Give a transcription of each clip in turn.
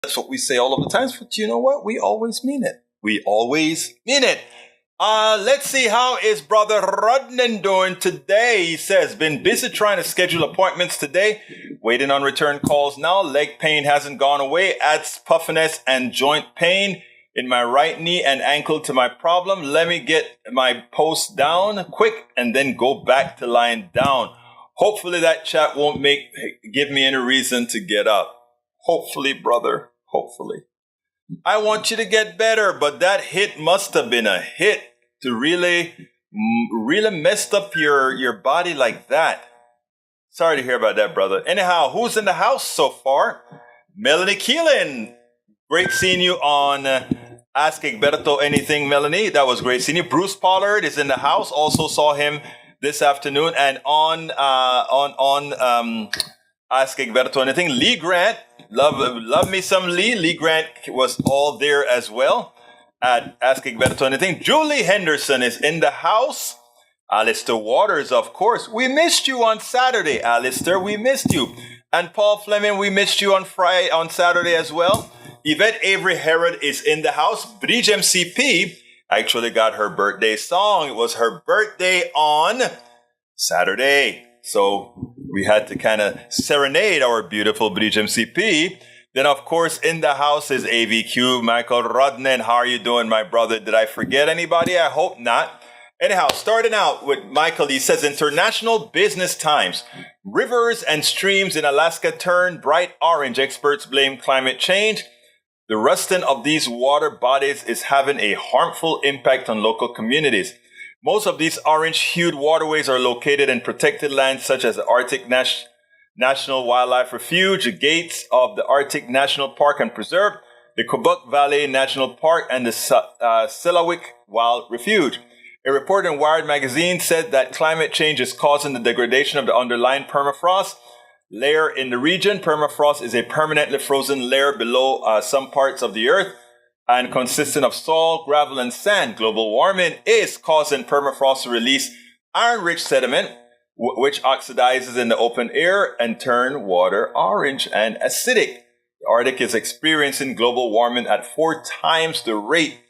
That's what we say all of the time, but you know what? We always mean it. We always mean it. Let's see, how is Brother Rodnan doing today? He says, been busy trying to schedule appointments today. Waiting on return calls now. Leg pain hasn't gone away. Adds puffiness and joint pain in my right knee and ankle to my problem. Let me get my post down quick and then go back to lying down. Hopefully that chat won't give me any reason to get up. Hopefully, brother. Hopefully. I want you to get better, but that hit must have been a hit to really messed up your body like that. Sorry to hear about that, brother. Anyhow, who's in the house so far? Melanie Keelan. Great seeing you on Ask Egberto Anything, Melanie. That was great seeing you. Bruce Pollard is in the house. Also saw him this afternoon. And on Ask Egberto Anything, Lee Grant. Love me some Lee. Lee Grant was all there as well at Ask Egberto Anything. Julie Henderson is in the house. Alistair Waters, of course. We missed you on Saturday, Alistair. We missed you. And Paul Fleming, we missed you on Saturday as well. Yvette Avery Herod is in the house. Bridge MCP actually got her birthday song. It was her birthday on Saturday. So we had to kind of serenade our beautiful Bridge MCP. Then, of course, in the house is AVQ, Michael Rodnan. How are you doing, my brother? Did I forget anybody? I hope not. Anyhow, starting out with Michael, he says, International Business Times. Rivers and streams in Alaska turn bright orange. Experts blame climate change. The rusting of these water bodies is having a harmful impact on local communities. Most of these orange-hued waterways are located in protected lands such as the Arctic National Wildlife Refuge, the gates of the Arctic National Park and Preserve, the Kobuk Valley National Park, and the Selawik Wild Refuge. A report in Wired magazine said that climate change is causing the degradation of the underlying permafrost layer in the region. Permafrost is a permanently frozen layer below some parts of the earth and consisting of soil, gravel, and sand. Global warming is causing permafrost to release iron-rich sediment, which oxidizes in the open air and turn water orange and acidic. The Arctic is experiencing global warming at 4 times the rate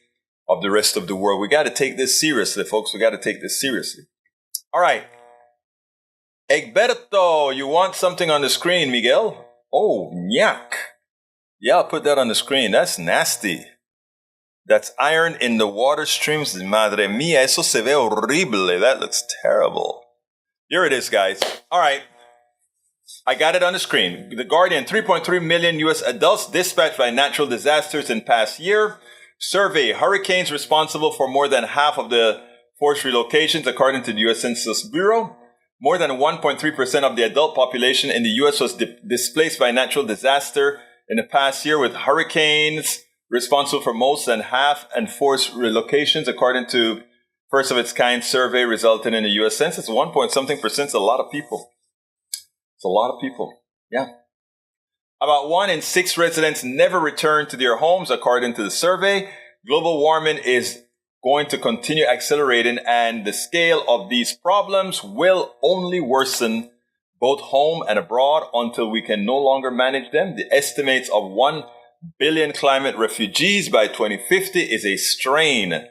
of the rest of the world. We got to take this seriously, folks. We got to take this seriously. All right. Egberto, you want something on the screen, Miguel? Oh, nyak. Yeah, I'll put that on the screen. That's nasty. That's iron in the water streams. Madre mía, eso se ve horrible. That looks terrible. Here it is, guys. All right. I got it on the screen. The Guardian, 3.3 million U.S. adults dispatched by natural disasters in past year. Survey, hurricanes responsible for more than half of the forced relocations, according to the U.S. Census Bureau. More than 1.3% of the adult population in the U.S. was displaced by natural disaster in the past year, with hurricanes responsible for most than half and forced relocations, according to first of its kind survey resulting in the U.S. Census. 1.something% is a lot of people. It's a lot of people. Yeah. About 1 in 6 residents never return to their homes, according to the survey. Global warming is going to continue accelerating, and the scale of these problems will only worsen both home and abroad until we can no longer manage them. The estimates of 1 billion climate refugees by 2050 is a strain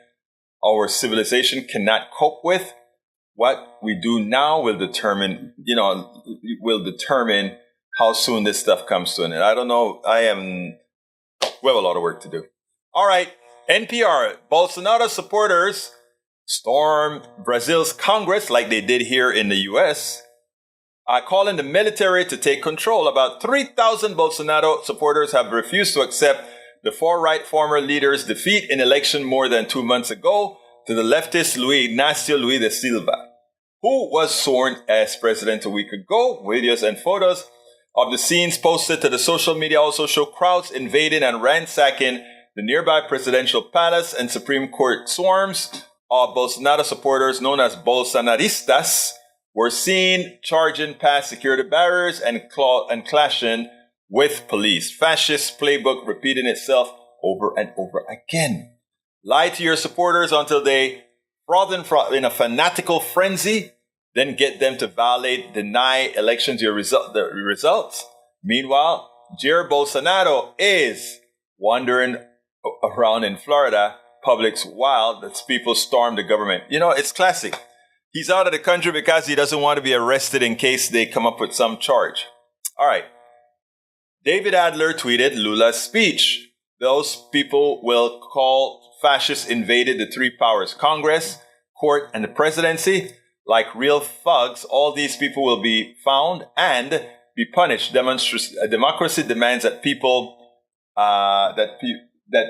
our civilization cannot cope with. What we do now will determine how soon this stuff comes to an end. I don't know. We have a lot of work to do. All right. NPR, Bolsonaro supporters storm Brazil's Congress like they did here in the U.S., calling the military to take control. About 3,000 Bolsonaro supporters have refused to accept the far-right former leader's defeat in election more than 2 months ago to the leftist Luiz Inácio Lula da Silva, who was sworn as president a week ago. Videos and photos of the scenes posted to the social media also show crowds invading and ransacking the nearby presidential palace, and Supreme Court swarms of Bolsonaro supporters known as Bolsonaristas were seen charging past security barriers and clashing with police. Fascist playbook repeating itself over and over again. Lie to your supporters until they froth in a fanatical frenzy, then get them to violate, deny elections the results. Meanwhile, Jair Bolsonaro is wandering around in Florida, public's wild, as people storm the government. You know, it's classic. He's out of the country because he doesn't want to be arrested in case they come up with some charge. All right. David Adler tweeted Lula's speech. Those people will call fascists invaded the three powers, Congress, court, and the presidency. Like real thugs, all these people will be found and be punished. Democracy demands that people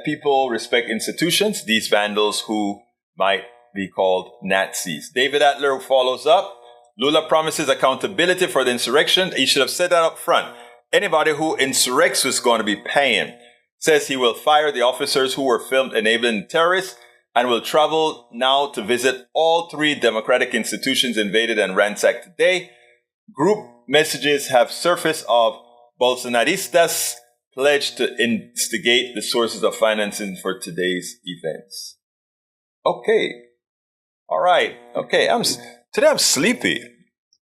people respect institutions. These vandals who might be called Nazis. David Adler follows up. Lula promises accountability for the insurrection. He should have said that up front. Anybody who insurrects is going to be paying. Says he will fire the officers who were filmed enabling terrorists and will travel now to visit all three democratic institutions invaded and ransacked today. Group messages have surfaced of Bolsonaristas pledged to instigate the sources of financing for today's events. Okay. All right. Okay. Today I'm sleepy,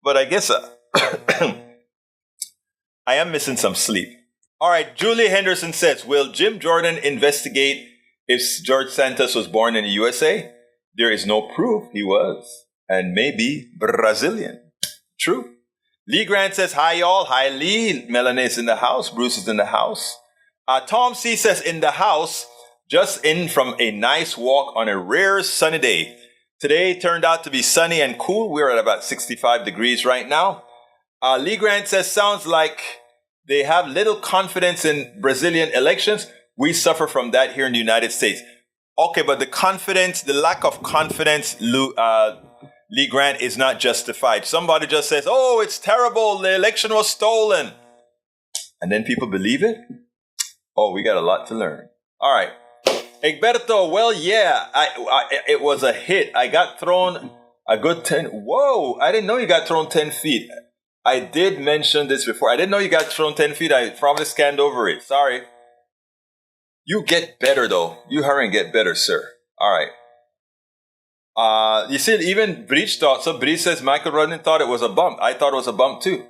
but I guess I am missing some sleep. All right. Julie Henderson says, will Jim Jordan investigate if George Santos was born in the USA? There is no proof he was, and maybe Brazilian. True. Lee Grant says, hi, y'all. Hi, Lee. Melanie is in the house. Bruce is in the house. Tom C. says, in the house, just in from a nice walk on a rare sunny day. Today turned out to be sunny and cool. We're at about 65 degrees right now. Lee Grant says, sounds like they have little confidence in Brazilian elections. We suffer from that here in the United States. Okay, but the lack of confidence, Lee Grant, is not justified. Somebody just says, oh, it's terrible, the election was stolen. And then people believe it? Oh, we got a lot to learn. All right. Egberto, well, yeah, it was a hit. I got thrown a good 10. Whoa, I didn't know you got thrown 10 feet. I did mention this before. I didn't know you got thrown 10 feet. I probably scanned over it. Sorry. You get better, though. You hurry and get better, sir. All right. You see, even Breach thought so. Breach says Michael Rudnin thought it was a bump. I thought it was a bump, too.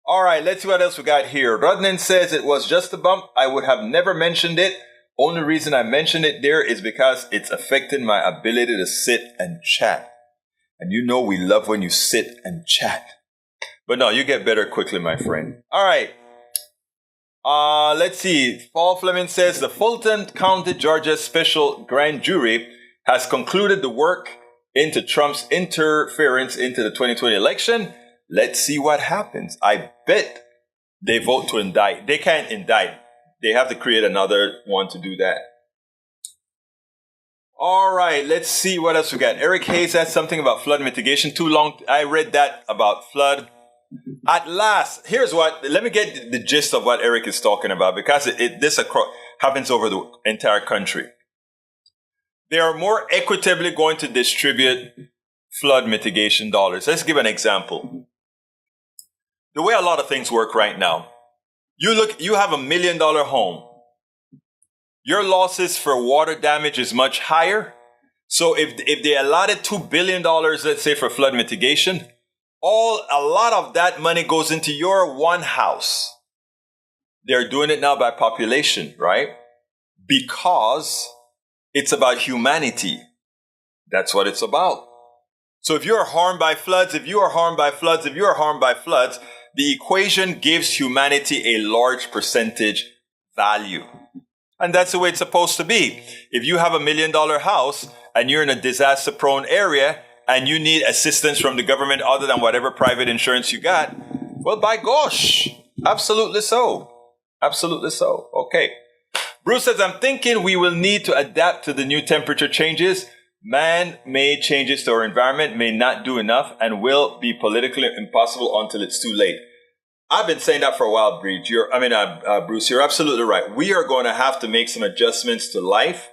All right, let's see what else we got here. Rudnin says it was just a bump. I would have never mentioned it. Only reason I mentioned it there is because it's affecting my ability to sit and chat. And you know we love when you sit and chat. But no, you get better quickly, my friend. All right. Let's see. Paul Fleming says the Fulton County, Georgia Special Grand Jury has concluded the work into Trump's interference into the 2020 election. Let's see what happens. I bet they vote to indict. They can't indict. They have to create another one to do that. All right, let's see what else we got. Eric Hayes has something about flood mitigation. Too long. I read that about flood. At last, here's what, let me get the gist of what Eric is talking about, because this happens over the entire country. They are more equitably going to distribute flood mitigation dollars. Let's give an example. The way a lot of things work right now, you have $1 million home. Your losses for water damage is much higher. So if they allotted $2 billion, let's say, for flood mitigation, a lot of that money goes into your one house. They're doing it now by population, right? Because it's about humanity. That's what it's about. So if you're harmed by floods, the equation gives humanity a large percentage value. And that's the way it's supposed to be. If you have $1 million house and you're in a disaster-prone area and you need assistance from the government other than whatever private insurance you got, well, by gosh, absolutely so. Absolutely so. Okay. Bruce says, I'm thinking we will need to adapt to the new temperature changes. Man-made changes to our environment may not do enough and will be politically impossible until it's too late. I've been saying that for a while, Bruce. You're absolutely right. We are going to have to make some adjustments to life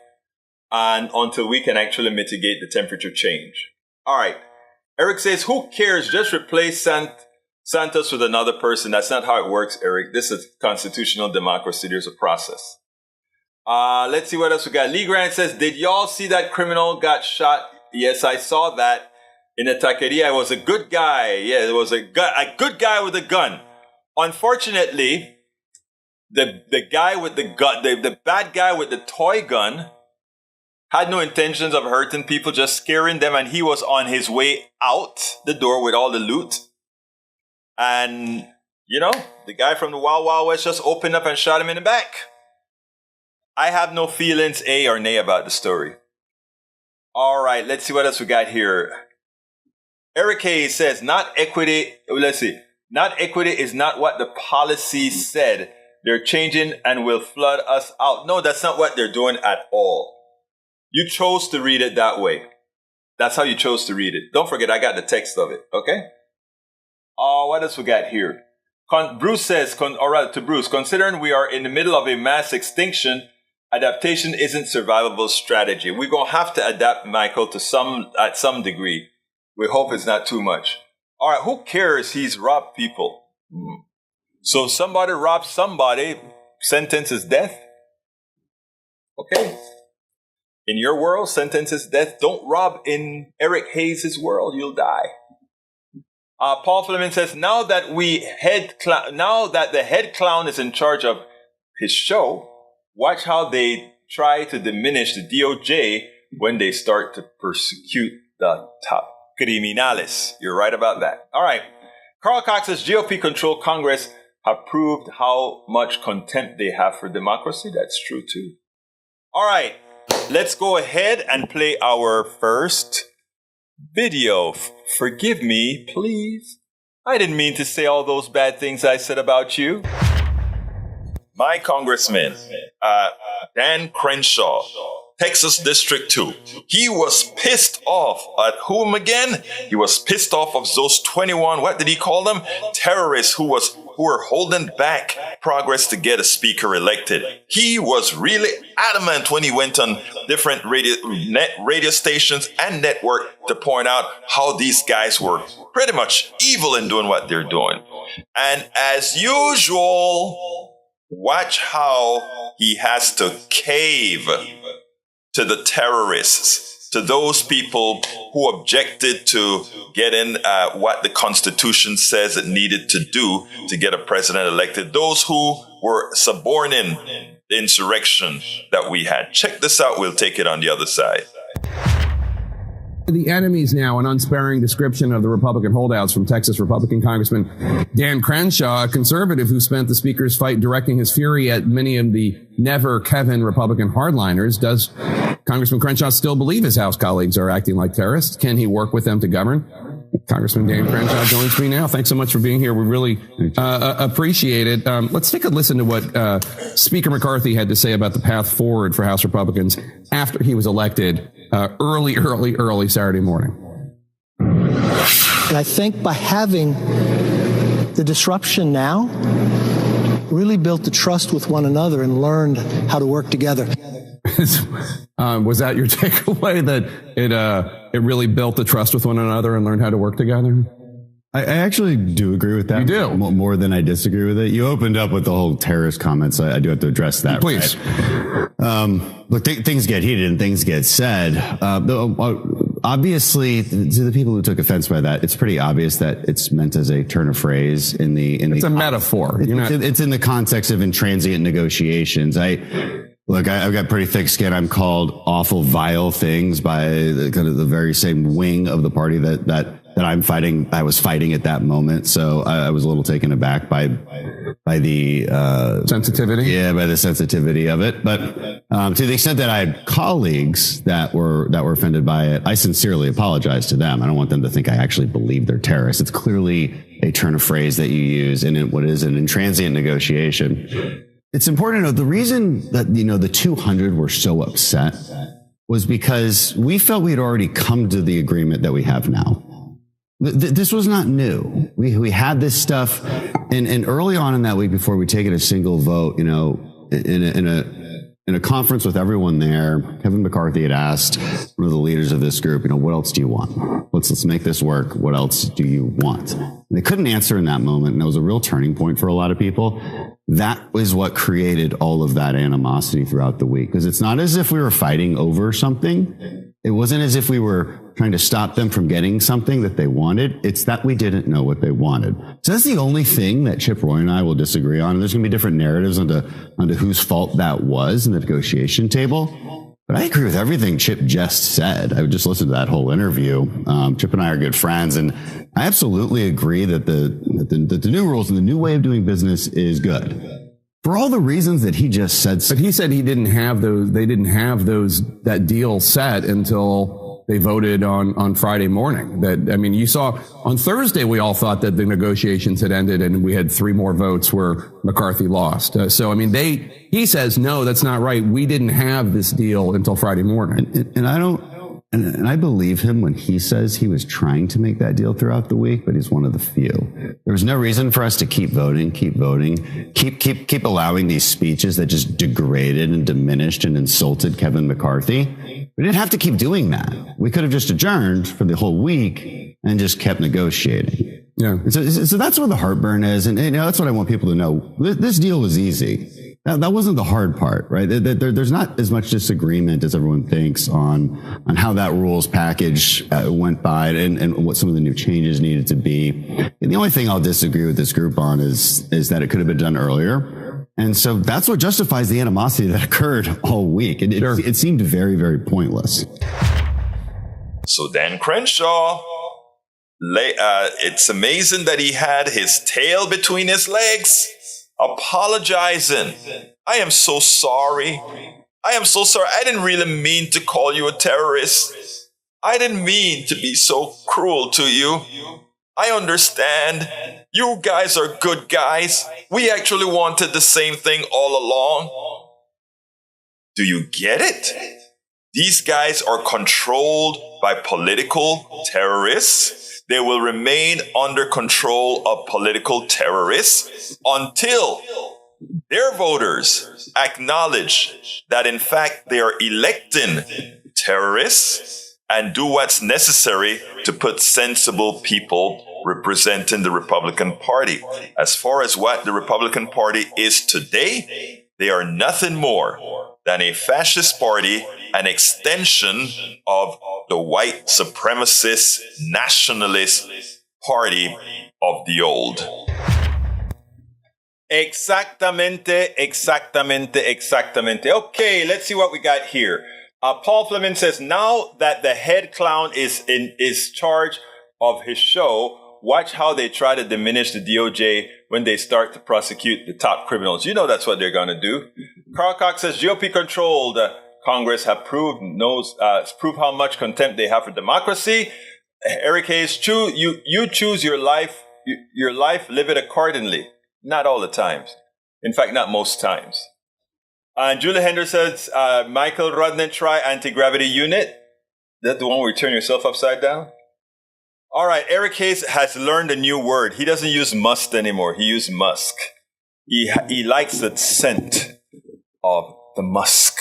and until we can actually mitigate the temperature change. All right. Eric says, who cares? Just replace Santos with another person. That's not how it works, Eric. This is constitutional democracy. There's a process. Let's see what else we got. Lee Grant says, did y'all see that criminal got shot? Yes, I saw that in a taqueria. It was a good guy. Yeah, it was a good guy with a gun. Unfortunately, the guy with the gun, the bad guy with the toy gun, had no intentions of hurting people, just scaring them, and he was on his way out the door with all the loot. And, the guy from the Wild Wild West just opened up and shot him in the back. I have no feelings, A or nay, about the story. All right, let's see what else we got here. Eric Hayes says, not equity is not what the policy said. They're changing and will flood us out. No, that's not what they're doing at all. You chose to read it that way. That's how you chose to read it. Don't forget, I got the text of it, okay? What else we got here? Bruce says, to Bruce, considering we are in the middle of a mass extinction, adaptation isn't survivable strategy. We're going to have to adapt, Michael, at some degree. We hope it's not too much. All right, who cares? He's robbed people. So somebody robs somebody, sentence is death? Okay. In your world, sentence is death. Don't rob in Eric Hayes' world. You'll die. Paul Fleming says, now that the head clown is in charge of his show, watch how they try to diminish the DOJ when they start to persecute the top criminales. You're right about that. All right. Carl Cox says, GOP-controlled Congress have proved how much contempt they have for democracy. That's true, too. All right. Let's go ahead and play our first video. Forgive me, please. I didn't mean to say all those bad things I said about you. My congressman, Dan Crenshaw, Texas District 2. He was pissed off at whom again? He was pissed off of those 21, what did he call them? Terrorists who were holding back progress to get a speaker elected. He was really adamant when he went on different radio stations and network to point out how these guys were pretty much evil in doing what they're doing. And as usual, watch how he has to cave to the terrorists, to those people who objected to getting what the Constitution says it needed to do to get a president elected, those who were suborning the insurrection that we had. Check this out. We'll take it on the other side. The enemies now, an unsparing description of the Republican holdouts from Texas Republican Congressman Dan Crenshaw, a conservative who spent the speaker's fight directing his fury at many of the never Kevin Republican hardliners. Does Congressman Crenshaw still believe his House colleagues are acting like terrorists? Can he work with them to govern? Congressman Dan Crenshaw joins me now. Thanks so much for being here. We really appreciate it. Let's take a listen to what Speaker McCarthy had to say about the path forward for House Republicans after he was elected early Saturday morning. And I think by having the disruption now, really built the trust with one another and learned how to work together. Was that your takeaway, that it really built the trust with one another and learned how to work together? I actually do agree with that. You do? More than I disagree with it. You opened up with the whole terrorist comments. I do have to address that. Please. Right? Look, things get heated and things get said. Obviously, to the people who took offense by that, it's pretty obvious that it's meant as a turn of phrase it's a metaphor. It's in the context of intransient negotiations. Look, I've got pretty thick skin. I'm called awful, vile things by the very same wing of the party that I'm fighting. I was fighting at that moment, so I was a little taken aback by the sensitivity. Yeah, by the sensitivity of it. But to the extent that I had colleagues that were offended by it, I sincerely apologize to them. I don't want them to think I actually believe they're terrorists. It's clearly a turn of phrase that you use in what is an intransient negotiation. It's important to know the reason that, the 200 were so upset was because we felt we had already come to the agreement that we have now. This was not new. We had this stuff, and early on in that week, before we taken a single vote, in a conference with everyone there, Kevin McCarthy had asked one of the leaders of this group, what else do you want? Let's make this work. What else do you want? And they couldn't answer in that moment, and it was a real turning point for a lot of people. That was what created all of that animosity throughout the week, because it's not as if we were fighting over something. It wasn't as if we were trying to stop them from getting something that they wanted. It's that we didn't know what they wanted. So that's the only thing that Chip Roy and I will disagree on. And there's going to be different narratives onto whose fault that was in the negotiation table. But I agree with everything Chip just said. I would just listen to that whole interview. Chip and I are good friends, and I absolutely agree that the new rules and the new way of doing business is good. For all the reasons that he just said. But he said he didn't have those, they didn't have that deal set until they voted on Friday morning. You saw on Thursday, we all thought that the negotiations had ended and we had 3 more votes where McCarthy lost. He says, no, that's not right. We didn't have this deal until Friday morning. And I believe him when he says he was trying to make that deal throughout the week, but he's one of the few. There was no reason for us to keep voting, keep allowing these speeches that just degraded and diminished and insulted Kevin McCarthy. We didn't have to keep doing that. We could have just adjourned for the whole week and just kept negotiating. Yeah. So that's where the heartburn is. And that's what I want people to know. This deal was easy. That wasn't the hard part, right? There's not as much disagreement as everyone thinks on how that rules package went by and what some of the new changes needed to be. And the only thing I'll disagree with this group on is that it could have been done earlier. And so that's what justifies the animosity that occurred all week. It seemed very, very pointless. So Dan Crenshaw, it's amazing that he had his tail between his legs, apologizing. I am so sorry. I didn't really mean to call you a terrorist. I didn't mean to be so cruel to you. I understand. You guys are good guys. We actually wanted the same thing all along. Do you get it? These guys are controlled by political terrorists. They will remain under control of political terrorists until their voters acknowledge that, in fact, they are electing terrorists and do what's necessary to put sensible people representing the Republican Party. As far as what the Republican Party is today, they are nothing more than a fascist party, an extension of the white supremacist nationalist party of the old. Exactamente. Okay, let's see what we got here. Paul Fleming says, now that the head clown is charge of his show, watch how they try to diminish the DOJ when they start to prosecute the top criminals. You know that's what they're going to do. Carl Cox says, GOP-controlled Congress have proved how much contempt they have for democracy. Eric Hayes, you choose your life, live it accordingly. Not all the times. In fact, not most times. And Julie Henderson says, Michael Rodnan, try anti-gravity unit. That the one where you turn yourself upside down? All right, Eric Hayes has learned a new word. He doesn't use must anymore. He uses musk. He likes the scent of the musk,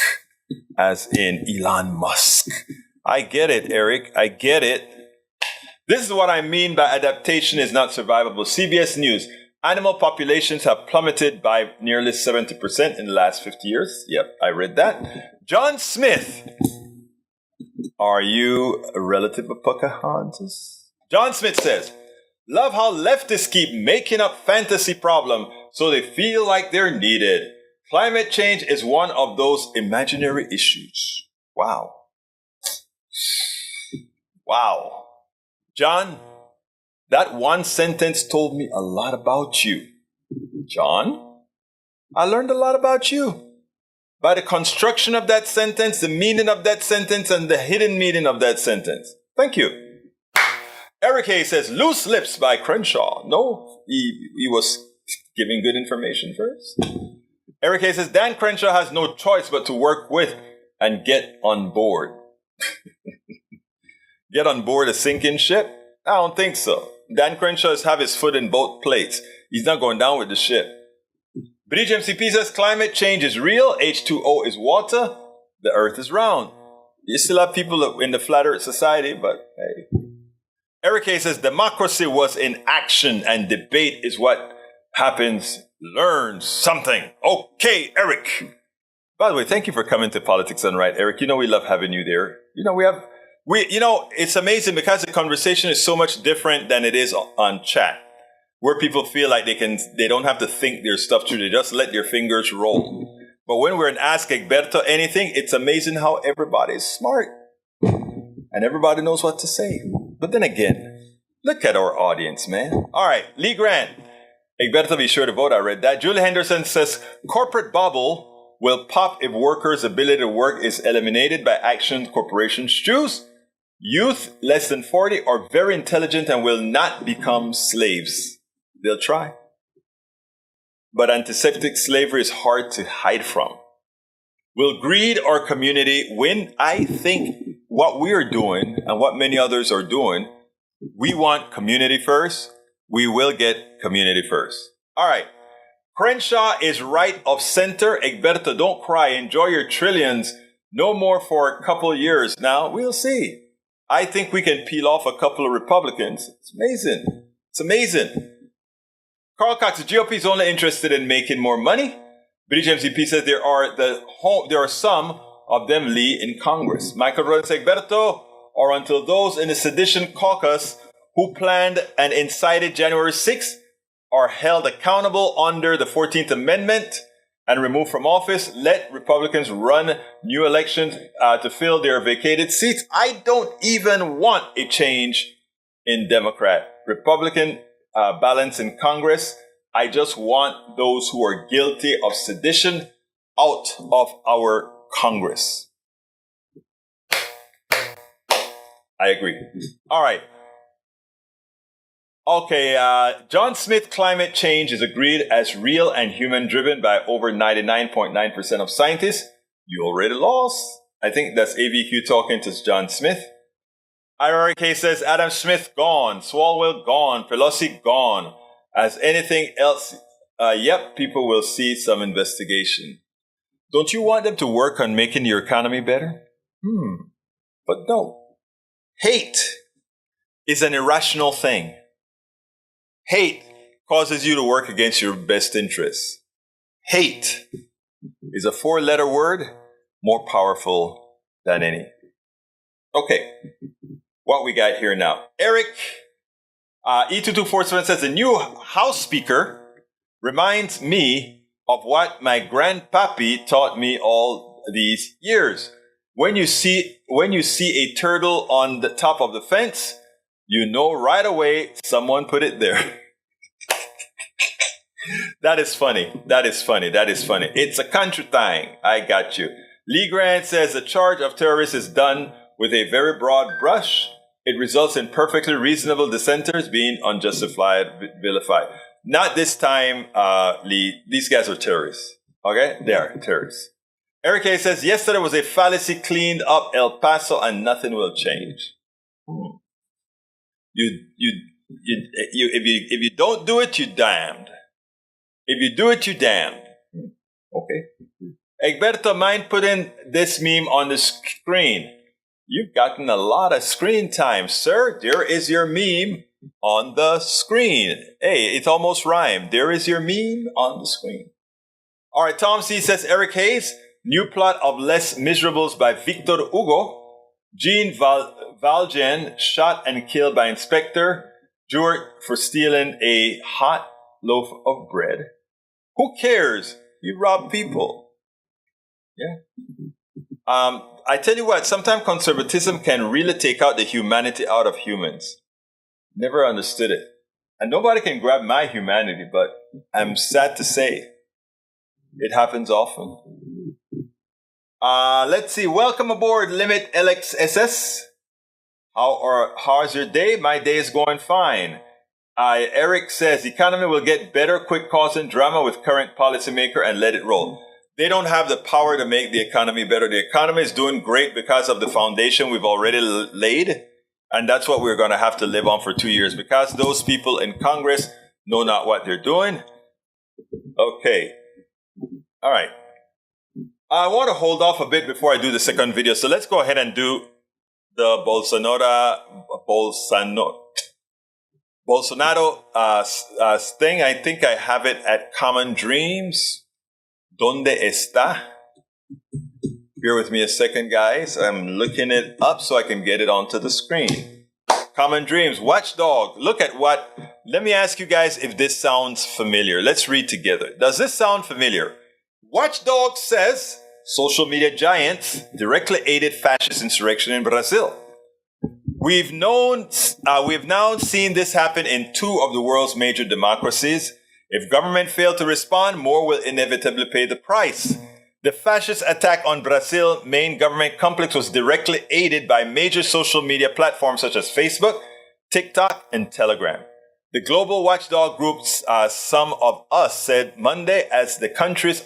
as in Elon Musk. I get it, Eric. I get it. This is what I mean by adaptation is not survivable. CBS News. Animal populations have plummeted by nearly 70% in the last 50 years. Yep, I read that. John Smith. Are you a relative of Pocahontas? John Smith says, love how leftists keep making up fantasy problems so they feel like they're needed. Climate change is one of those imaginary issues. Wow. Wow. John, that one sentence told me a lot about you. John, I learned a lot about you. By the construction of that sentence, the meaning of that sentence, and the hidden meaning of that sentence. Thank you. Eric Hayes says, Loose Lips by Crenshaw. No, he was giving good information first. Eric Hayes says, Dan Crenshaw has no choice but to work with and get on board. Get on board a sinking ship? I don't think so. Dan Crenshaw has his foot in both plates. He's not going down with the ship. Bridge MCP says, climate change is real. H2O is water. The earth is round. You still have people in the flat earth society, but hey. Eric Hayes says, democracy was in action and debate is what happens. Learn something. Okay, Eric. By the way, thank you for coming to Politics Done Right, Eric. We love having you there. It's amazing because the conversation is so much different than it is on chat, where people feel like they don't have to think their stuff through. They just let their fingers roll. But when we're in Ask Egberto Anything, it's amazing how everybody's smart and everybody knows what to say. But then again, look at our audience, man. All right, Lee Grant. Egberto, be sure to vote. I read that. Julie Henderson says, corporate bubble will pop if workers' ability to work is eliminated by actions corporations choose. Youth less than 40 are very intelligent and will not become slaves. They'll try. But antiseptic slavery is hard to hide from. Will greed or community win? I think what we are doing and what many others are doing, we want community first. We will get community first. All right. Crenshaw is right of center. Egberto, don't cry. Enjoy your trillions. No more for a couple of years. Now, we'll see. I think we can peel off a couple of Republicans. It's amazing. It's amazing. Carl Cox, the GOP is only interested in making more money. British MCP says there are some of them, Lee, in Congress. Michael Rhodes, Egberto, or until those in the Sedition Caucus who planned and incited January 6th are held accountable under the 14th Amendment and removed from office. Let Republicans run new elections to fill their vacated seats. I don't even want a change in Democrat-Republican balance in Congress. I just want those who are guilty of sedition out of our Congress. I agree. All right. Okay, John Smith, climate change is agreed as real and human-driven by over 99.9% of scientists. You already lost. I think that's AVQ talking to John Smith. IRK says Adam Smith gone, Swalwell gone, Pelosi gone. As anything else, yep, people will see some investigation. Don't you want them to work on making your economy better? But no. Hate is an irrational thing. Hate causes you to work against your best interests. Hate is a 4-letter word, more powerful than any. Okay, what we got here now. Eric, E2247 says, the new House Speaker reminds me of what my grandpappy taught me all these years. When you see a turtle on the top of the fence, you know right away someone put it there. That is funny. That is funny. That is funny. It's a country thing. I got you. Lee Grant says the charge of terrorists is done with a very broad brush. It results in perfectly reasonable dissenters being unjustified, vilified. Not this time, Lee. These guys are terrorists. Okay? They are terrorists. Eric A. says, yesterday was a fallacy cleaned up El Paso and nothing will change. If you don't do it, you're damned. If you do it, you're damned. Okay. Egberto, mind putting this meme on the screen. You've gotten a lot of screen time, sir. There is your meme on the screen. Hey, it almost rhymed. There is your meme on the screen. All right, Tom C. says, Eric Hayes, new plot of Les Miserables by Victor Hugo. Jean Valjean shot and killed by inspector. Juror for stealing a hot loaf of bread. Who cares? You rob people. Yeah. I tell you what, sometimes conservatism can really take out the humanity out of humans. Never understood it. And nobody can grab my humanity, but I'm sad to say it happens often. Let's see. Welcome aboard, Limit LXSS. How's your day? My day is going fine. Eric says, economy will get better, quit causing drama with current policymaker and let it roll. They don't have the power to make the economy better. The economy is doing great because of the foundation we've already laid. And that's what we're going to have to live on for 2 years because those people in Congress know not what they're doing. Okay. All right. I want to hold off a bit before I do the second video. So let's go ahead and do the Bolsonaro thing. I think I have it at Common Dreams. ¿Dónde está? Bear with me a second, guys. I'm looking it up so I can get it onto the screen. Common Dreams, Watchdog. Look at what... Let me ask you guys if this sounds familiar. Let's read together. Does this sound familiar? Watchdog says social media giants directly aided fascist insurrection in Brazil. We've now seen this happen in 2 of the world's major democracies. If government fail to respond, more will inevitably pay the price. The fascist attack on Brazil's main government complex was directly aided by major social media platforms such as Facebook, TikTok, and Telegram. The global watchdog group Some of Us said Monday as the country's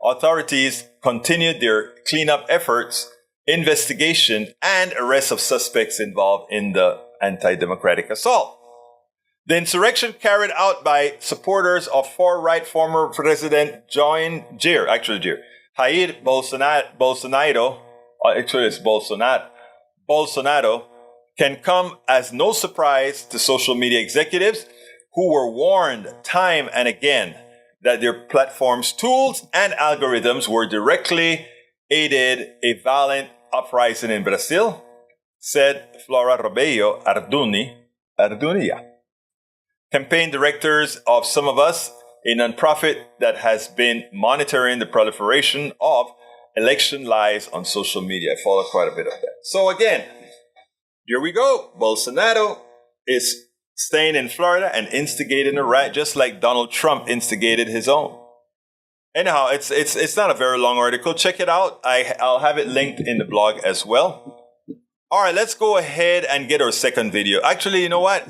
authorities continued their cleanup efforts, investigation, and arrest of suspects involved in the anti-democratic assault. The insurrection carried out by supporters of far-right former President Jair Bolsonaro, actually it's Bolsonaro, can come as no surprise to social media executives who were warned time and again that their platform's tools and algorithms were directly aided a violent uprising in Brazil, said Flora Robello Ardunia, campaign directors of Some of Us, a nonprofit that has been monitoring the proliferation of election lies on social media. I follow quite a bit of that. So again, here we go. Bolsonaro is staying in Florida and instigating a riot just like Donald Trump instigated his own. Anyhow, it's not a very long article. Check it out. I'll have it linked in the blog as well. All right, let's go ahead and get our second video. Actually, you know what?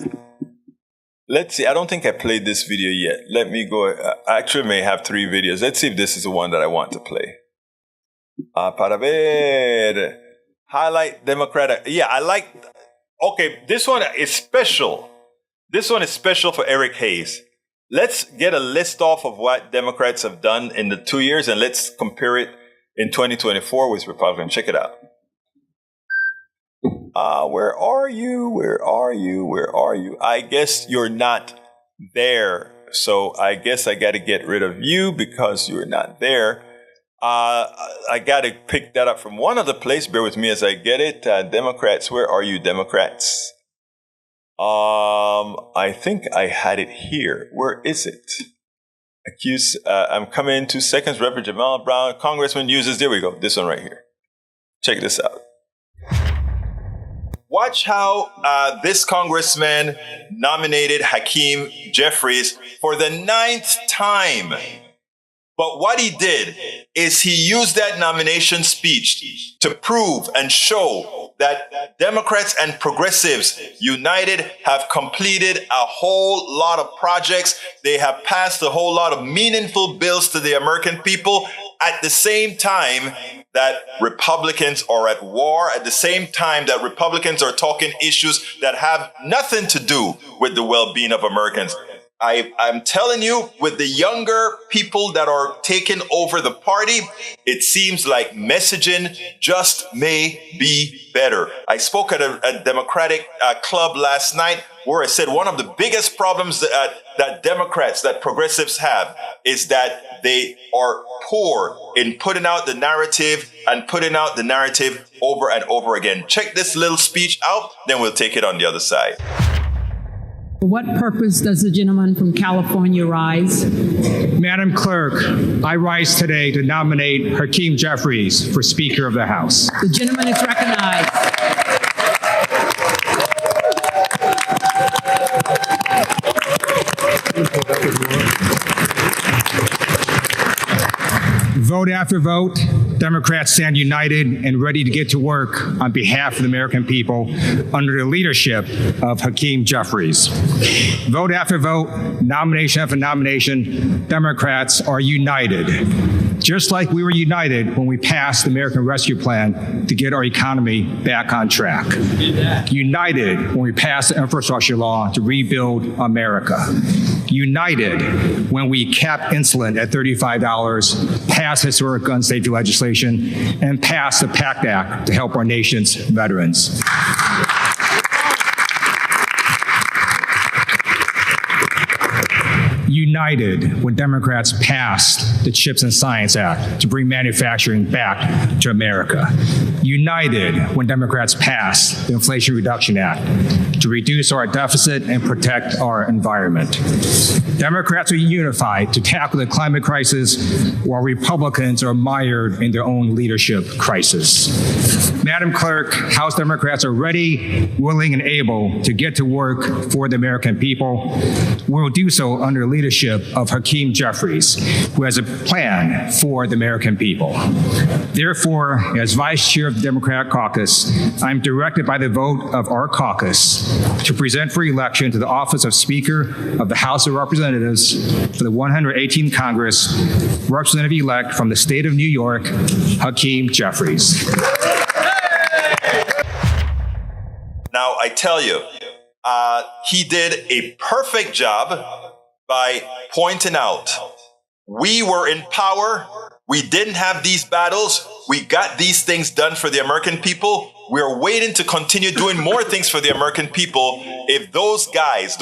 Let's see. I don't think I played this video yet. Let me go. I actually may have 3 videos. Let's see if this is the one that I want to play. Para ver. Highlight Democratic. Yeah, I like. Okay, this one is special. This one is special for Eric Hayes. Let's get a list off of what Democrats have done in the 2 years, and let's compare it in 2024 with Republicans. Check it out. Where are you? Where are you? Where are you? I guess you're not there. So I guess I got to get rid of you because you're not there. I got to pick that up from one other place. Bear with me as I get it. Democrats, where are you, Democrats? I think I had it here. Where is it? I'm coming in 2 seconds. Representative Jamal Brown, Congressman uses. There we go. This one right here. Check this out. Watch how this congressman nominated Hakeem Jeffries for the 9th time. But what he did is he used that nomination speech to prove and show that Democrats and progressives united have completed a whole lot of projects. They have passed a whole lot of meaningful bills to the American people at the same time that Republicans are at war, at the same time that Republicans are talking issues that have nothing to do with the well-being of Americans. I'm telling you, with the younger people that are taking over the party, it seems like messaging just may be better. I spoke at a Democratic club last night where I said one of the biggest problems that Democrats, that progressives have, is that they are poor in putting out the narrative and putting out the narrative over and over again. Check this little speech out, then we'll take it on the other side. For what purpose does the gentleman from California rise? Madam Clerk, I rise today to nominate Hakeem Jeffries for Speaker of the House. The gentleman is recognized. Vote after vote, Democrats stand united and ready to get to work on behalf of the American people under the leadership of Hakeem Jeffries. Vote after vote, nomination after nomination, Democrats are united. Just like we were united when we passed the American Rescue Plan to get our economy back on track. United when we passed the infrastructure law to rebuild America. United when we capped insulin at $35, passed historic gun safety legislation, and passed the PACT Act to help our nation's veterans. united when Democrats passed the CHIPS and Science Act to bring manufacturing back to America. United when Democrats passed the Inflation Reduction Act to reduce our deficit and protect our environment. Democrats are unified to tackle the climate crisis, while Republicans are mired in their own leadership crisis. Madam Clerk, House Democrats are ready, willing, and able to get to work for the American people. We will do so under the leadership of Hakeem Jeffries, who has a plan for the American people. Therefore, as Vice Chair of the Democratic Caucus, I'm directed by the vote of our caucus to present for election to the office of Speaker of the House of Representatives for the 118th Congress, Representative-elect from the state of New York, Hakeem Jeffries. Now, I tell you, he did a perfect job by pointing out we were in power. We didn't have these battles. We got these things done for the American people. We're waiting to continue doing more things for the American people. If those guys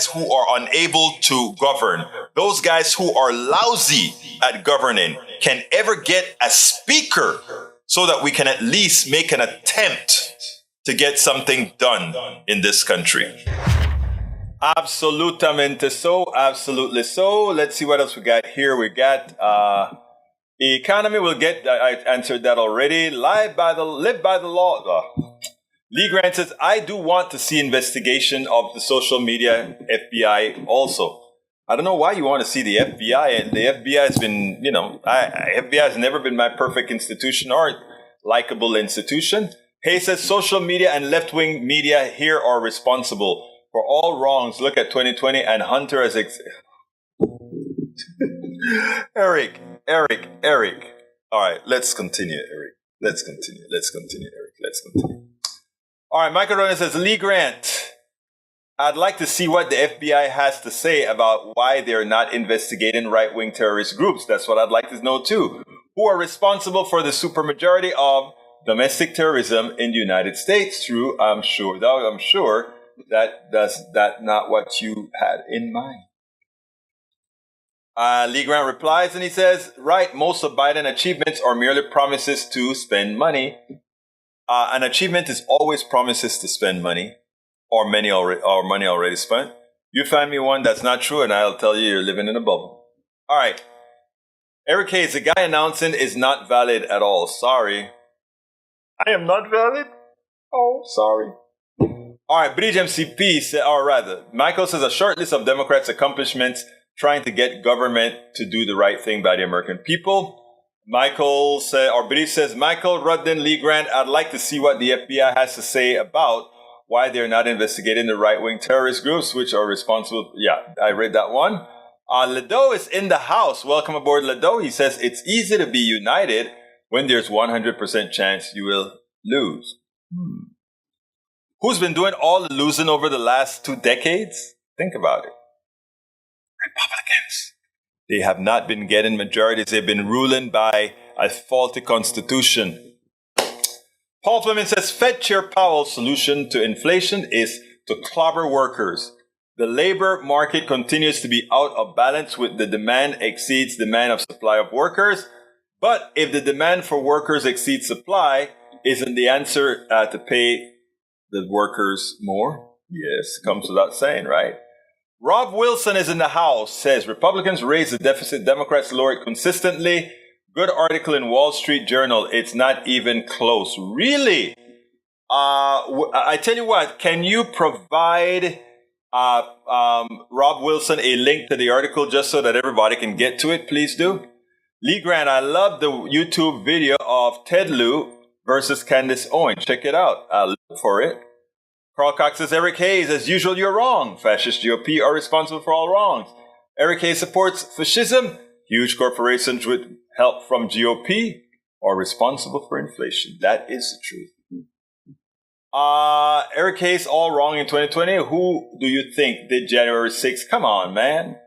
who are unable to govern, those guys who are lousy at governing can ever get a speaker so that we can at least make an attempt to get something done in this country. Absolutamente so. Absolutely so. Let's see what else we got here. We got economy. I answered that already. Live by the law. Lee Grant says, I do want to see investigation of the social media FBI also. I don't know why you want to see the FBI. The FBI has been, FBI has never been my perfect institution or likable institution. Hayes says, social media and left-wing media here are responsible for all wrongs. Look at 2020 and Hunter as Eric. All right, let's continue, Eric. Let's continue, Eric. All right, Michael Ronan says, Lee Grant, I'd like to see what the FBI has to say about why they're not investigating right-wing terrorist groups. That's what I'd like to know, too. Who are responsible for the supermajority of domestic terrorism in the United States? True, I'm sure that's not what you had in mind. Lee Grant replies and he says, right, most of Biden's achievements are merely promises to spend money. An achievement is always promises to spend money or money already spent. You find me one that's not true and I'll tell you you're living in a bubble. All right. Eric Hayes, the guy announcing is not valid at all. Sorry. I am not valid? Oh, sorry. All right, Bridge MCP, or rather, Michael says a short list of Democrats' accomplishments trying to get government to do the right thing by the American people. Michael says, Michael Rudden, Lee Grant, I'd like to see what the FBI has to say about why they're not investigating the right-wing terrorist groups, which are responsible. Yeah, I read that one. Ledo is in the house. Welcome aboard, Ledo. He says, it's easy to be united when there's 100% chance you will lose. Who's been doing all the losing over the last 2 decades? Think about it. Republicans. They have not been getting majorities. They've been ruling by a faulty constitution. Paul Fleming says, Fed Chair Powell's solution to inflation is to clobber workers. The labor market continues to be out of balance with the demand exceeds demand of supply of workers. But if the demand for workers exceeds supply, isn't the answer to pay the workers more? Yes, comes without saying, right? Rob Wilson is in the house, says Republicans raise the deficit, Democrats lower it consistently. Good article in Wall Street Journal. It's not even close. Really? I tell you what, can you provide Rob Wilson a link to the article just so that everybody can get to it? Please do. Lee Grant, I love the YouTube video of Ted Lieu versus Candace Owens. Check it out. I'll look for it. Carl Cox says, Eric Hayes, as usual, you're wrong. Fascist GOP are responsible for all wrongs. Eric Hayes supports fascism. Huge corporations with help from GOP are responsible for inflation. That is the truth. Eric Hayes, all wrong in 2020. Who do you think did January 6th? Come on, man.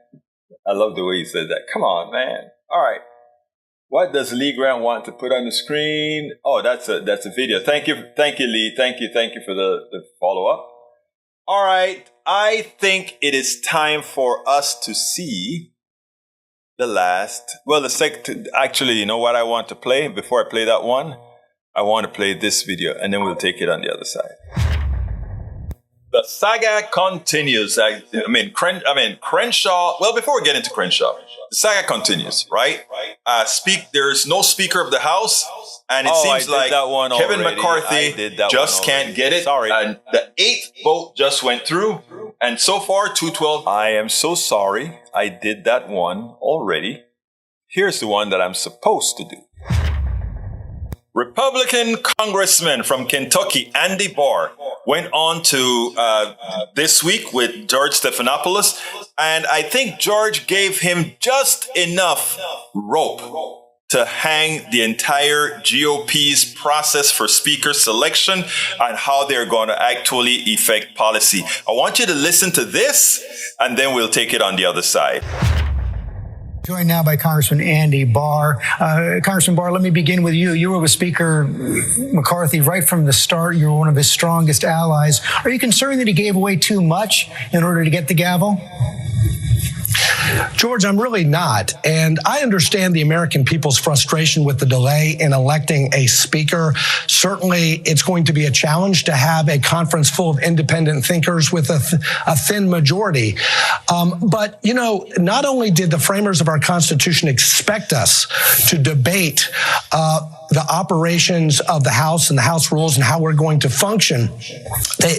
I love the way he said that. Come on, man. All right. What does Lee Grant want to put on the screen? Oh, that's a video. Thank you, Lee. Thank you for the follow-up. All right. I think it is time for us to see actually, you know what I want to play? Before I play that one, I want to play this video, and then we'll take it on the other side. The saga continues. Crenshaw. Well, before we get into Crenshaw, the saga continues, right? There's no Speaker of the House, and it seems like Kevin McCarthy just can't get it. Sorry. And the 8th vote just went through, and so far, 212. I am so sorry. I did that one already. Here's the one that I'm supposed to do. Republican Congressman from Kentucky, Andy Barr, went on to this week with George Stephanopoulos, and I think George gave him just enough rope to hang the entire GOP's process for speaker selection and how they're going to actually effect policy. I want you to listen to this, and then we'll take it on the other side. Joined now by Congressman Andy Barr. Congressman Barr, let me begin with you. You were with Speaker McCarthy right from the start. You were one of his strongest allies. Are you concerned that he gave away too much in order to get the gavel? George, I'm really not. And I understand the American people's frustration with the delay in electing a speaker. Certainly, it's going to be a challenge to have a conference full of independent thinkers with a thin majority. But, you know, not only did the framers of our Constitution expect us to debate the operations of the House and the House rules and how we're going to function,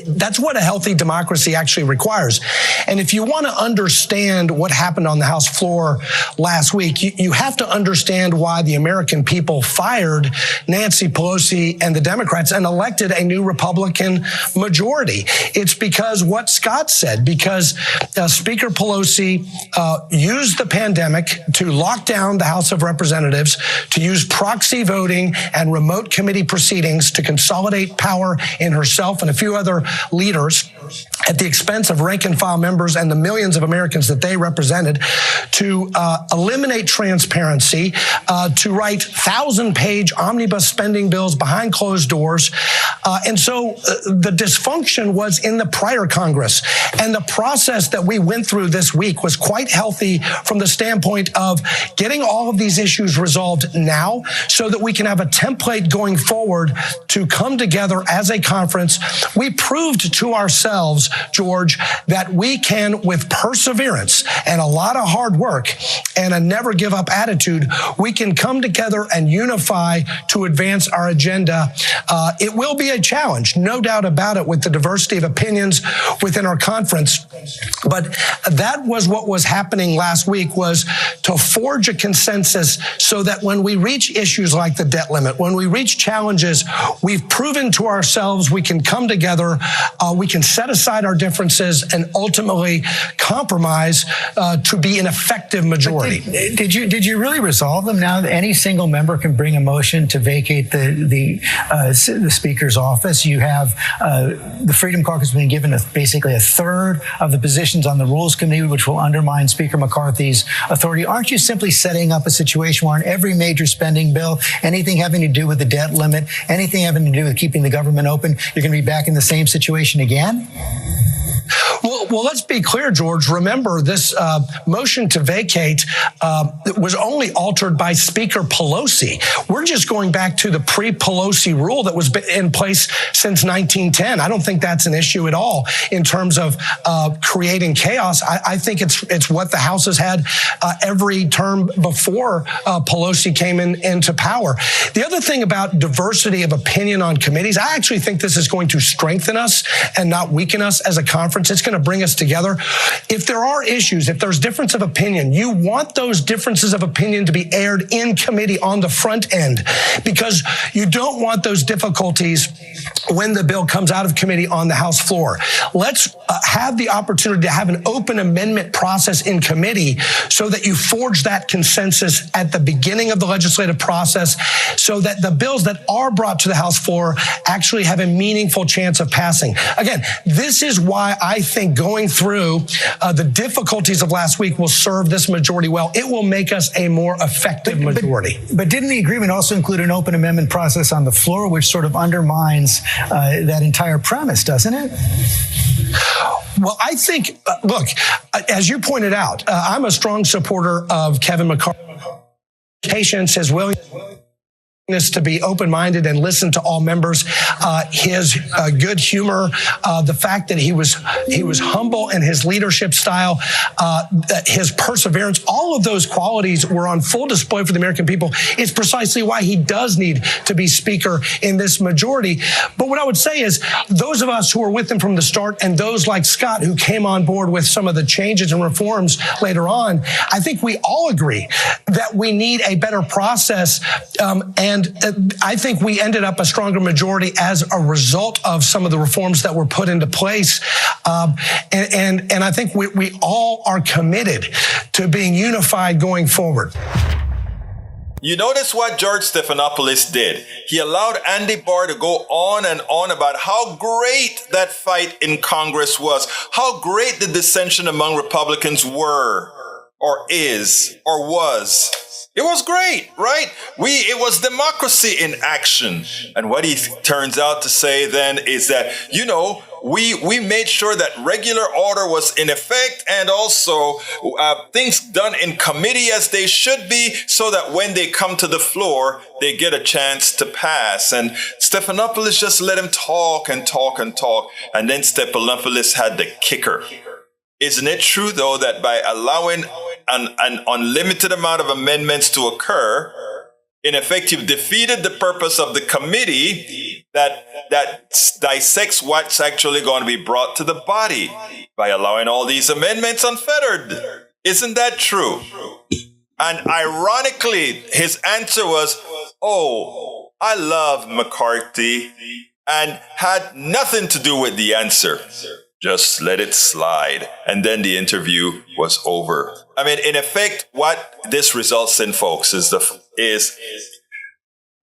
that's what a healthy democracy actually requires. And if you want to understand what happened on the House floor last week, you have to understand why the American people fired Nancy Pelosi and the Democrats and elected a new Republican majority. It's because what Scott said, because Speaker Pelosi used the pandemic to lock down the House of Representatives, to use proxy voting and remote committee proceedings to consolidate power in herself and a few other leaders at the expense of rank and file members and the millions of Americans that they represented, to eliminate transparency, to write 1,000-page omnibus spending bills behind closed doors. And so the dysfunction was in the prior Congress. And the process that we went through this week was quite healthy from the standpoint of getting all of these issues resolved now so that we can have a template going forward to come together as a conference. We proved to ourselves, George, that we can, with perseverance and a lot of hard work and a never give up attitude, we can come together and unify to advance our agenda. It will be a challenge, no doubt about it, with the diversity of opinions within our conference. But that was what was happening last week, was to forge a consensus so that when we reach issues like the debt limit, when we reach challenges, we've proven to ourselves we can come together, we can set aside our differences and ultimately compromise to be an effective majority. Did you really resolve them now? Any single member can bring a motion to vacate the Speaker's office. You have the Freedom Caucus being given basically a third of the positions on the Rules Committee, which will undermine Speaker McCarthy's authority. Aren't you simply setting up a situation where on every major spending bill, anything having to do with the debt limit, anything having to do with keeping the government open, you're going to be back in the same situation again? Well, let's be clear, George. Remember, this motion to vacate was only altered by Speaker Pelosi. We're just going back to the pre-Pelosi rule that was in place since 1910. I don't think that's an issue at all in terms of creating chaos. I think it's what the House has had every term before Pelosi came into power. The other thing about diversity of opinion on committees, I actually think this is going to strengthen us and not weaken us as a conference. It's going to bring us together. If there are issues, if there's difference of opinion, you want those differences of opinion to be aired in committee on the front end, because you don't want those difficulties when the bill comes out of committee on the House floor. Let's have the opportunity to have an open amendment process in committee so that you forge that consensus at the beginning of the legislative process so that the bills that are brought to the House floor actually have a meaningful chance of passing. Again, this is why I think going going through the difficulties of last week will serve this majority well. It will make us a more effective majority. But didn't the agreement also include an open amendment process on the floor, which sort of undermines that entire premise, doesn't it? Well, I think, look, as you pointed out, I'm a strong supporter of Kevin McCarthy's patience, his willingness to be open-minded and listen to all members, his good humor, the fact that he was humble in his leadership style, his perseverance, all of those qualities were on full display for the American people. It's precisely why he does need to be speaker in this majority. But what I would say is those of us who were with him from the start and those like Scott who came on board with some of the changes and reforms later on, I think we all agree that we need a better process, and I think we ended up a stronger majority as a result of some of the reforms that were put into place. And I think we all are committed to being unified going forward. You notice what George Stephanopoulos did. He allowed Andy Barr to go on and on about how great that fight in Congress was, how great the dissension among Republicans were, or is, or was. It was great, right? It was democracy in action. And what he turns out to say then is that, we made sure that regular order was in effect and also things done in committee as they should be so that when they come to the floor, they get a chance to pass. And Stephanopoulos just let him talk and talk and talk. And then Stephanopoulos had the kicker. Isn't it true, though, that by allowing an unlimited amount of amendments to occur, in effect, you've defeated the purpose of the committee that dissects what's actually going to be brought to the body by allowing all these amendments unfettered. Isn't that true? And ironically, his answer was, oh, I love McCarthy, and had nothing to do with the answer. Just let it slide. And then the interview was over. I mean, in effect, what this results in, folks, is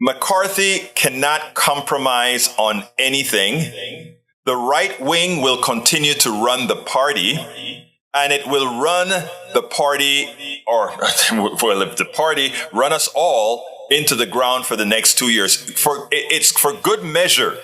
McCarthy cannot compromise on anything. The right wing will continue to run the party, and it will run the party, or well, if the party run us all into the ground for the next 2 years. It's for good measure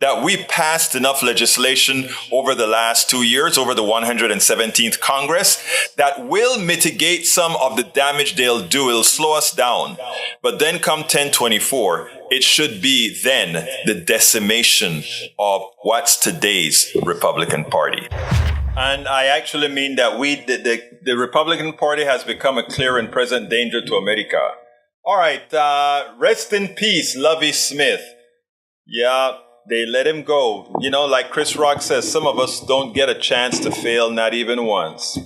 that we passed enough legislation over the last 2 years, over the 117th Congress, that will mitigate some of the damage they'll do. It'll slow us down. But then come 1024, it should be then the decimation of what's today's Republican Party. And I actually mean that the Republican Party has become a clear and present danger to America. All right, rest in peace, Lovie Smith. Yeah, they let him go. Like Chris Rock says, some of us don't get a chance to fail, not even once.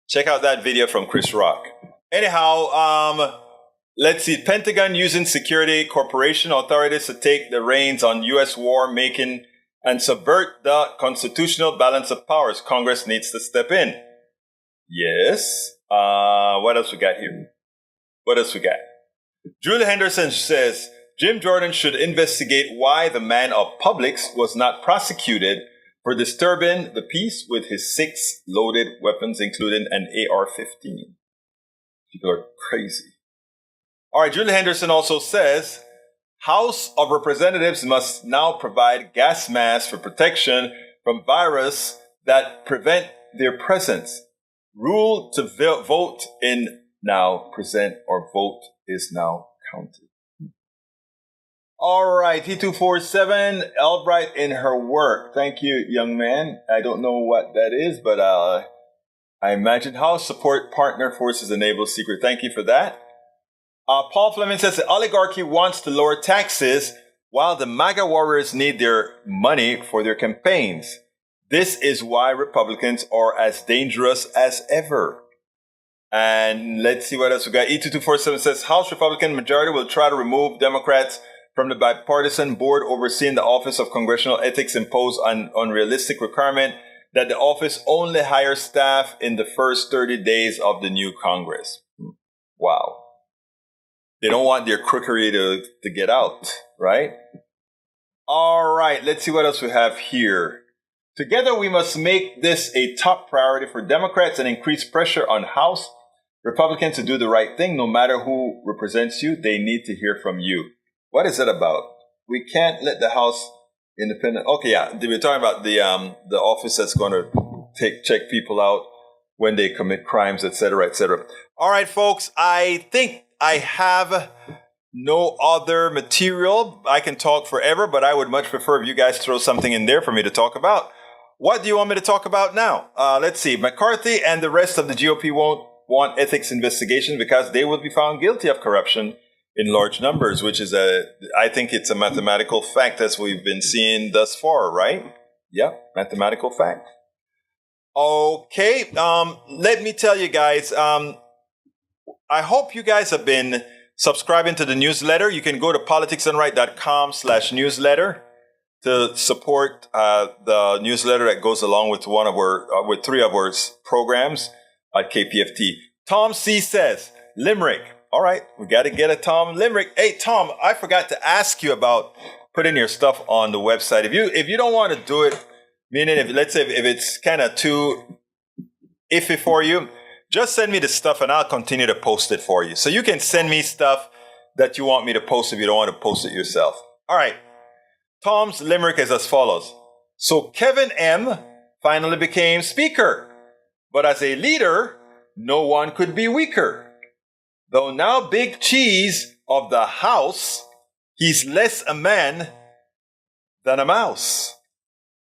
Check out that video from Chris Rock. Anyhow, let's see. Pentagon using Security Corporation authorities to take the reins on U.S. war making and subvert the constitutional balance of powers. Congress needs to step in. Yes. What else we got here? Julie Henderson says, Jim Jordan should investigate why the man of Publix was not prosecuted for disturbing the peace with his 6 loaded weapons, including an AR-15. People are crazy. All right, Julie Henderson also says, House of Representatives must now provide gas masks for protection from virus that prevent their presence. Rule to vote in now present or vote is now counted. All right, T247, Albright in her work. Thank you, young man. I don't know what that is, but I imagine House support partner forces enable secret. Thank you for that. Paul Fleming says the oligarchy wants to lower taxes while the MAGA warriors need their money for their campaigns. This is why Republicans are as dangerous as ever. And let's see what else we got. E2247 says House Republican majority will try to remove Democrats from the bipartisan board overseeing the Office of Congressional Ethics, impose an unrealistic requirement that the office only hire staff in the first 30 days of the new Congress. Wow. They don't want their crookery to get out, right? All right, let's see what else we have here. Together, we must make this a top priority for Democrats and increase pressure on House Republicans to do the right thing. No matter who represents you, they need to hear from you. What is it about? We can't let the House independent. Okay, yeah, we're talking about the office that's going to check people out when they commit crimes, etc., etc. All right, folks, I think I have no other material. I can talk forever, but I would much prefer if you guys throw something in there for me to talk about. What do you want me to talk about now? Let's see. McCarthy and the rest of the GOP won't want ethics investigations because they will be found guilty of corruption in large numbers, which is I think it's a mathematical fact as we've been seeing thus far, right? Yeah, mathematical fact. Okay, let me tell you guys, I hope you guys have been subscribing to the newsletter. You can go to politicsdoneright.com/newsletter to support the newsletter that goes along with with three of our programs at KPFT. Tom C says, Limerick. All right, we got to get a Tom Limerick. Hey, Tom, I forgot to ask you about putting your stuff on the website. If you don't want to do it, meaning if it's kind of too iffy for you, just send me the stuff and I'll continue to post it for you. So you can send me stuff that you want me to post if you don't want to post it yourself. All right. Tom's Limerick is as follows. So Kevin M. finally became speaker, but as a leader, no one could be weaker. Though now Big Cheese of the house, he's less a man than a mouse,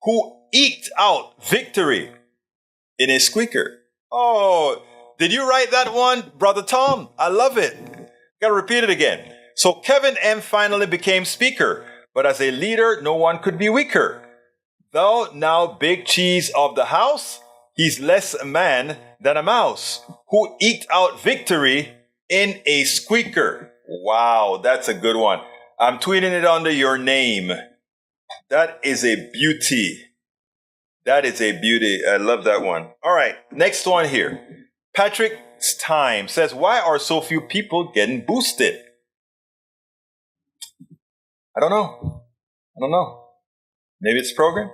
who eked out victory in a squeaker. Oh, did you write that one, Brother Tom? I love it. Gotta repeat it again. So Kevin M. finally became speaker, but as a leader, no one could be weaker. Though now Big Cheese of the house, he's less a man than a mouse, who eked out victory in a squeaker. Wow, that's a good one. I'm tweeting it under your name. That is a beauty. That is a beauty. I love that one. All right, next one here. Patrick's Time says, why are so few people getting boosted? I don't know. Maybe it's program.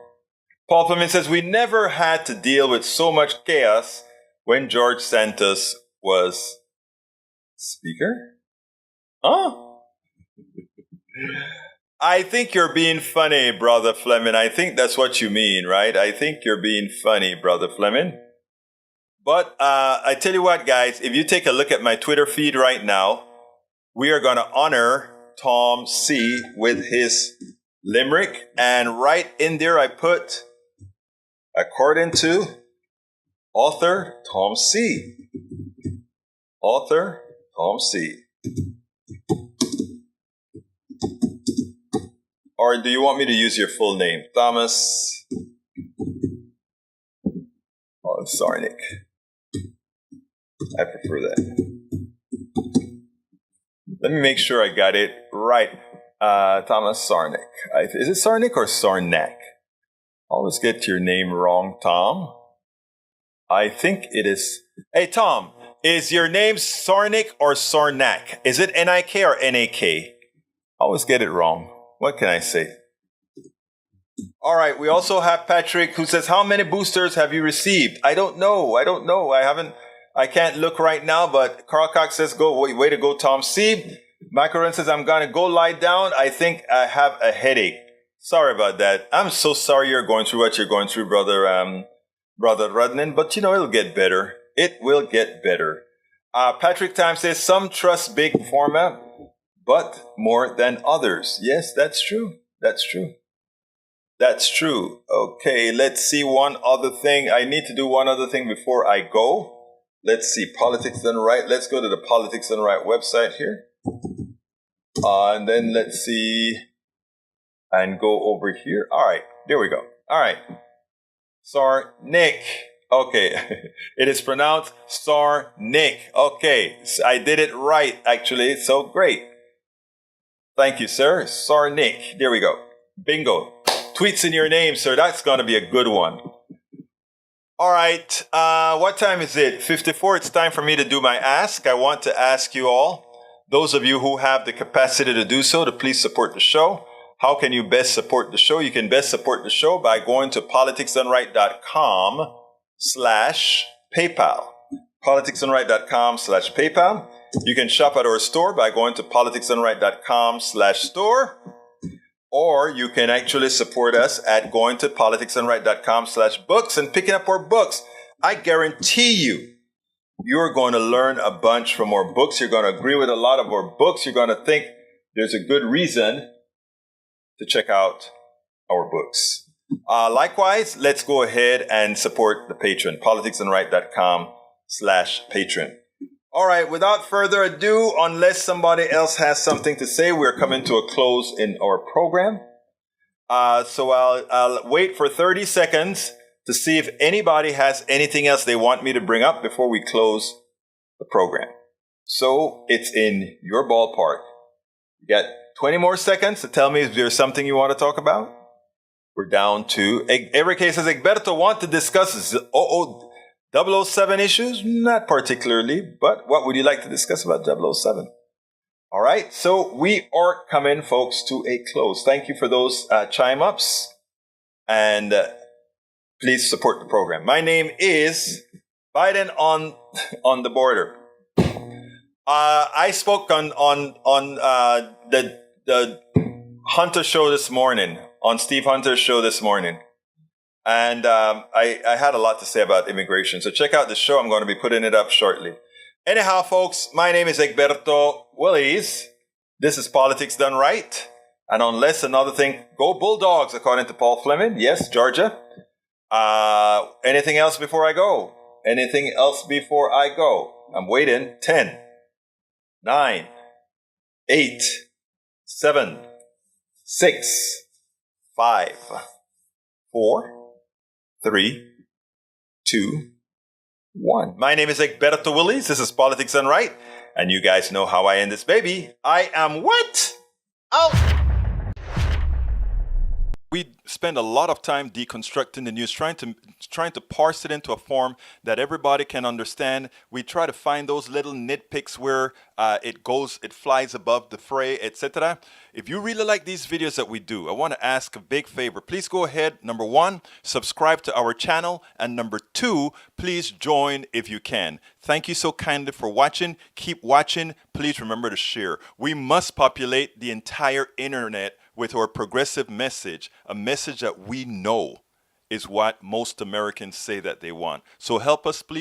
Paul Fleming says, we never had to deal with so much chaos when George Santos was speaker? Huh? I think you're being funny, Brother Fleming. I think that's what you mean, right? I think you're being funny, Brother Fleming. But I tell you what, guys, if you take a look at my Twitter feed right now, we are going to honor Tom C. with his limerick. And right in there, I put, according to author Tom C. Author Tom C. Or do you want me to use your full name? Thomas Sarnik. I prefer that. Let me make sure I got it right. Thomas Sarnik. Is it Sarnik or Sarnak? Always get your name wrong, Tom. I think it is. Hey, Tom, is your name Sarnik or Sarnak? Is it N-I-K or N-A-K? Always get it wrong. What can I say? All right. We also have Patrick who says, how many boosters have you received? I don't know. I can't look right now, but Carl Cox says, way to go, Tom C. Macaron says, I'm going to go lie down. I think I have a headache. Sorry about that. I'm so sorry you're going through what you're going through, Brother Rudnan, but it'll get better. It will get better. Patrick Time says, some trust big pharma, but more than others. Yes, that's true. Okay, let's see one other thing. I need to do one other thing before I go. Let's see, Politics Done Right. Let's go to the Politics Done Right website here. And then let's see, and go over here. All right, there we go. All right. Sarnik. Okay, it is pronounced Sarnik. Okay, I did it right, actually. It's so great. Thank you, sir. Sarnik. There we go. Bingo. Tweets in your name, sir. That's going to be a good one. All right. What time is it? 54. It's time for me to do my ask. I want to ask you all, those of you who have the capacity to do so, to please support the show. how can you best support the show? You can best support the show by going to politicsdoneright.com/PayPal. politicsdoneright.com/PayPal. You can shop at our store by going to politicsdoneright.com/store. Or you can actually support us at going to politicsdoneright.com/books and picking up our books. I guarantee you're going to learn a bunch from our books. You're going to agree with a lot of our books. You're going to think there's a good reason to check out our books. Likewise, let's go ahead and support the Patreon, politicsdoneright.com/Patreon. All right, without further ado, unless somebody else has something to say, we're coming to a close in our program. So I'll wait for 30 seconds to see if anybody has anything else they want me to bring up before we close the program. So it's in your ballpark. You got 20 more seconds to tell me if there's something you want to talk about. We're down to, every case says, Egberto want to discuss 007 issues? Not particularly, but what would you like to discuss about 007? All right, so we are coming, folks, to a close. Thank you for those chime ups, and please support the program. My name is Biden on the border. I spoke on the Hunter show this morning, on Steve Hunter's show this morning. And I had a lot to say about immigration. So check out the show. I'm going to be putting it up shortly. Anyhow, folks, my name is Egberto Willies. This is Politics Done Right. And unless another thing, go Bulldogs, according to Paul Fleming. Yes, Georgia. Anything else before I go? Anything else before I go? I'm waiting. 10, 9, 8, 7, 6, 5, 4, 3, 2, 1. My name is Egberto Willies. This is Politics Done Right. And you guys know how I end this baby. I am what? Out. We spend a lot of time deconstructing the news, trying to parse it into a form that everybody can understand. We try to find those little nitpicks where it flies above the fray, etc. If you really like these videos that we do, I want to ask a big favor. Please go ahead. Number 1, subscribe to our channel. And number 2, please join if you can. Thank you so kindly for watching. Keep watching. Please remember to share. We must populate the entire internet with our progressive message, a message that we know is what most Americans say that they want. So help us, please.